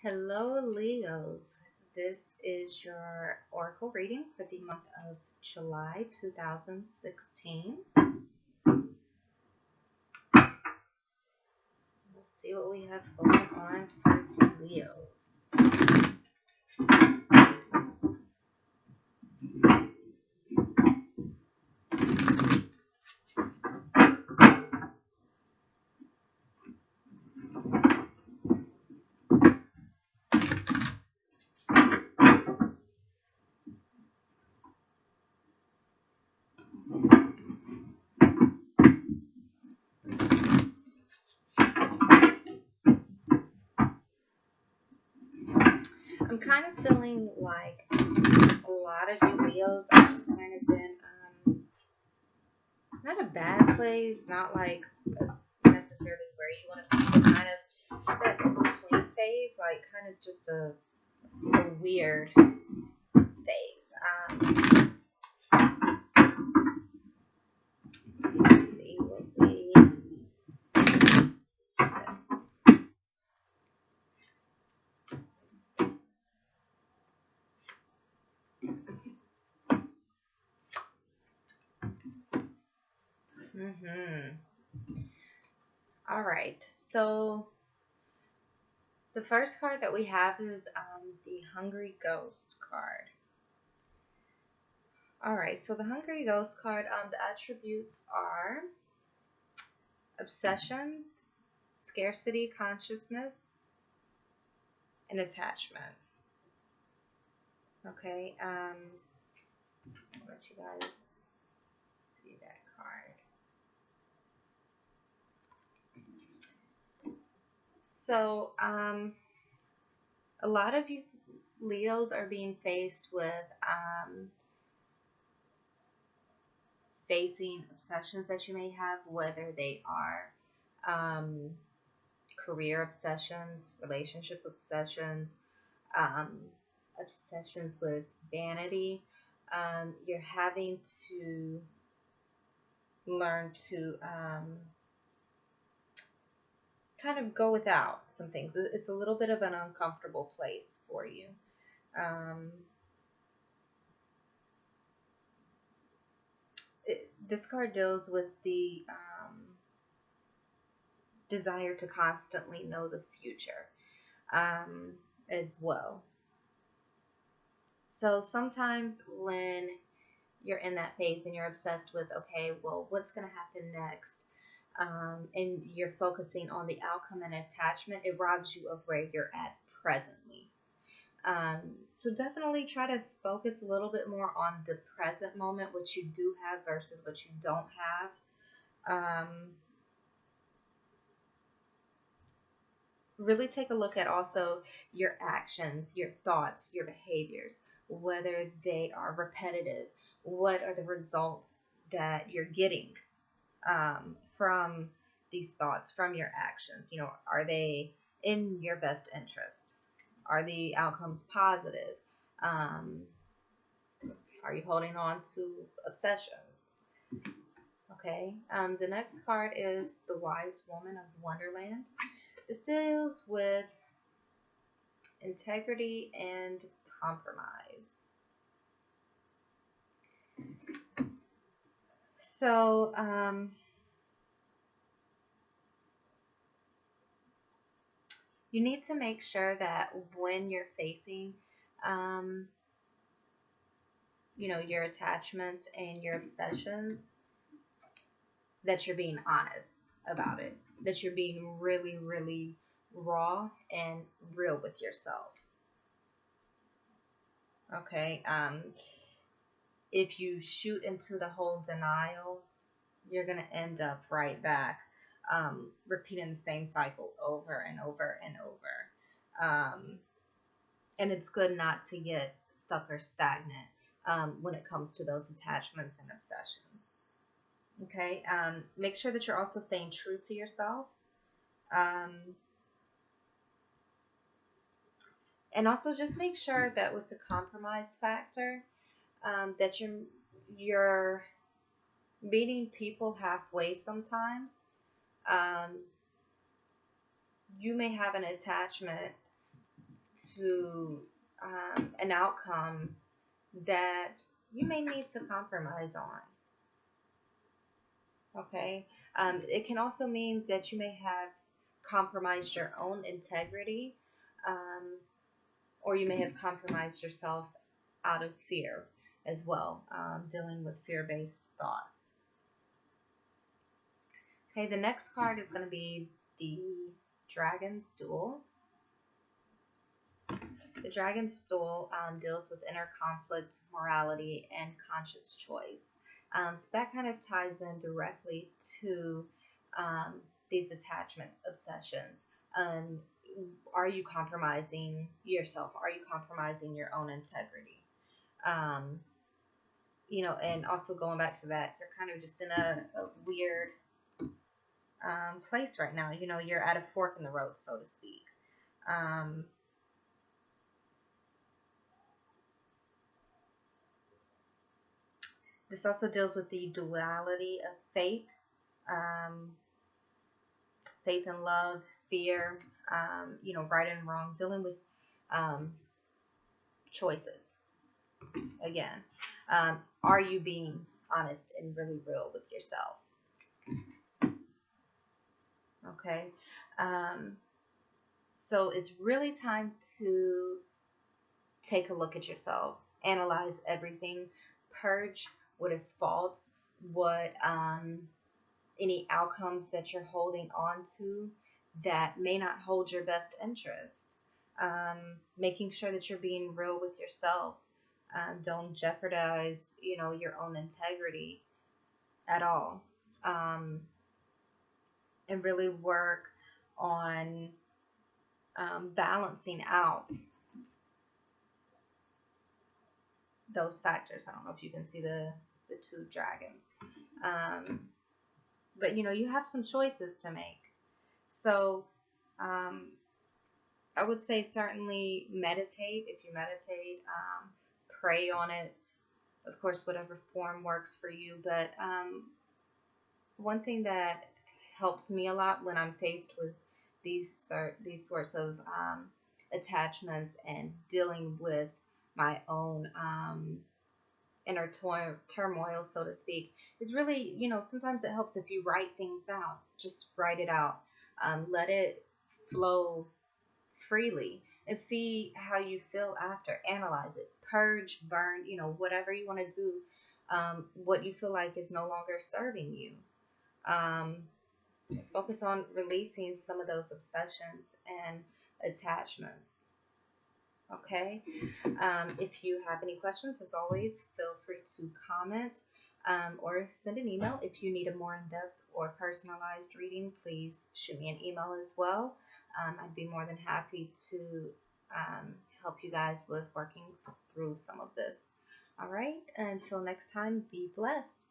Hello, Leos. This is your oracle reading for the month of July 2016. Let's see what we have going on for Leos. I'm kind of feeling like a lot of you Leos are just kind of in not a bad place, not like necessarily where you want to be, but kind of that in between phase, like kind of just a weird phase. Let's see what we. All right. So the first card that we have is the Hungry Ghost card. All right. So the Hungry Ghost card, the attributes are obsessions, scarcity consciousness, and attachment. Okay. I'll let you guys see that card. So a lot of you Leos are being faced with facing obsessions that you may have, whether they are um, career obsessions, relationship obsessions, um, obsessions with vanity. You're having to learn to kind of go without some things. It's a little bit of an uncomfortable place for you. Um, this card deals with the desire to constantly know the future um, as well. So sometimes when you're in that phase and you're obsessed with, okay, well, what's going to happen next? And you're focusing on the outcome and attachment, it robs you of where you're at presently. So definitely try to focus a little bit more on the present moment, what you do have versus what you don't have. Really take a look at also your actions, your thoughts, your behaviors, whether they are repetitive. What are the results that you're getting from these thoughts, from your actions? You know, are they in your best interest? Are the outcomes positive? Um, are you holding on to obsessions? Okay. The next card is the Wise Woman of Wonderland. This deals with integrity and compromise. So, you need to make sure that when you're facing, um, your attachments and your obsessions, that you're being honest about it, that you're being really, really raw and real with yourself. Okay. If you shoot into the whole denial, you're going to end up right back repeating the same cycle over and over and over. And it's good not to get stuck or stagnant when it comes to those attachments and obsessions. Okay. Make sure that you're also staying true to yourself. Um, and also just make sure that with the compromise factor, that you're meeting people halfway sometimes. Um, you may have an attachment to an outcome that you may need to compromise on. Okay. It can also mean that you may have compromised your own integrity, um, or you may have compromised yourself out of fear as well, dealing with fear based thoughts. Okay, the next card is going to be the Dragon's Duel. The Dragon's Duel deals with inner conflict, morality, and conscious choice. So that kind of ties in directly to these attachments, obsessions. Are you compromising yourself? Are you compromising your own integrity? Um, and also going back to that, you're kind of just in a weird place right now. You're at a fork in the road, so to speak. Um, this also deals with the duality of faith, um, faith and love, fear, right and wrong, dealing with um, choices. Again, are you being honest and really real with yourself? Okay. Um, so it's really time to take a look at yourself, analyze everything, purge what is false, what any outcomes that you're holding on to that may not hold your best interest. Making sure that you're being real with yourself. Don't jeopardize, your own integrity at all. And really work on balancing out those factors. I don't know if you can see the two dragons. But you have some choices to make. So I would say certainly meditate. If you meditate, pray on it. Of course, whatever form works for you. But one thing that helps me a lot when I'm faced with these sorts of attachments and dealing with my own inner turmoil, so to speak, is really, sometimes it helps if you write things out. Just write it out. Let it flow freely and see how you feel after. Analyze it. Purge, burn, whatever you want to do. What you feel like is no longer serving you. Focus on releasing some of those obsessions and attachments. Okay. If you have any questions, as always, feel free to comment or send an email. If you need a more in-depth or personalized reading, please shoot me an email as well. I'd be more than happy to help you guys with working through some of this. All right. Until next time, be blessed.